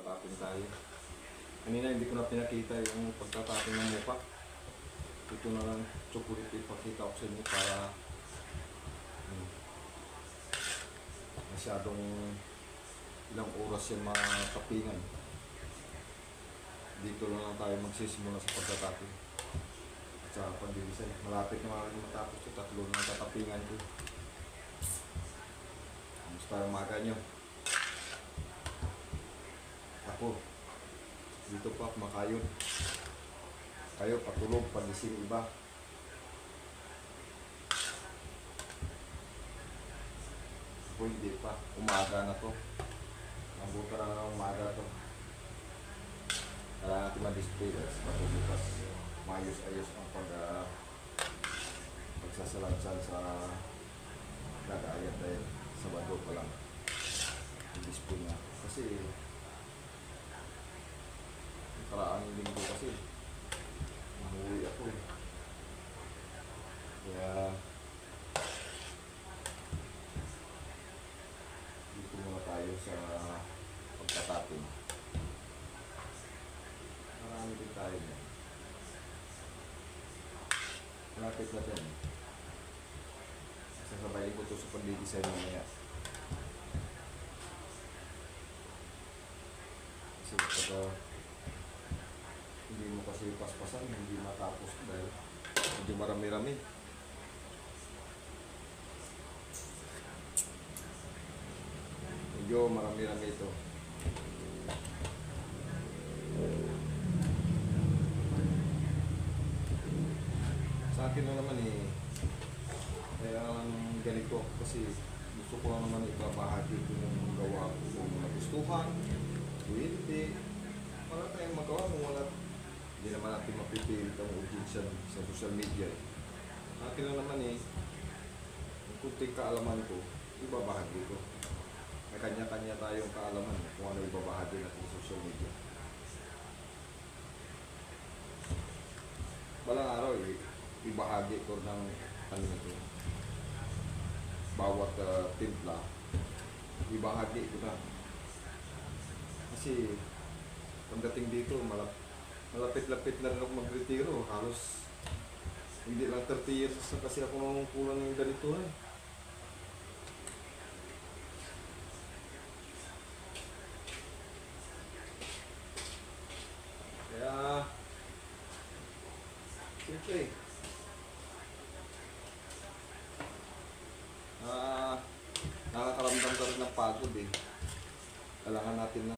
magtatapin tayo. Kanina hindi ko na pinakita yung pagtatapin ng mukha. Ito na lang chocolate ipakita ko sa inyo para masyadong ilang oras yan matapingan. Dito na lang tayo magsisimula sa pagtatapin at sa pagdilisay. Malapit na matapos ito, 3 na tatapingan ko. Kamusta ang umaga nyo? Ako dito pa kumakayon, kayo patulog pagising iba. Ako hindi pa, umaga na to, nabuta na ng umaga to. Kailangan natin ma-display para bukas maayos-ayos ang pagsasalansal sa gagayat dahil Sabado pa lang i-display na. Kasi karaan linggo kasi umuwi ako eh. Kaya dito muna tayo sa pagtatapin. Marami din tayo niya. Malapit na din. Sasabayin ko ito sa pag-design mamaya. Kasi kapag hindi mo kasi paspasan, hindi matapos dahil medyo marami-rami. Medyo marami-rami ito. Sa akin na naman eh, kaya ganito kasi gusto ko lang naman ibabahagi ko yung gawa ko kung nagustuhan, hindi. Wala tayong magawa kung wala. Hindi naman natin mapipilit ang audience sa social media. Akin lang naman eh, yung kunting kaalaman ko, ibabahagi ko. May kanya-kanya tayong kaalaman kung ano ibabahagi natin sa social media. Balang araw eh, ibahagi ko ng ano ito. Bawat timpla, ibahagi ko na. Kasi pagdating dito, malapit-lapit na rin ako mag-retiro. Halos hindi lang 30 years kasi ako nangungulan ng ganito eh. Kaya siyempre nakakaramdam ka rin ng pagod eh. Kailangan natin na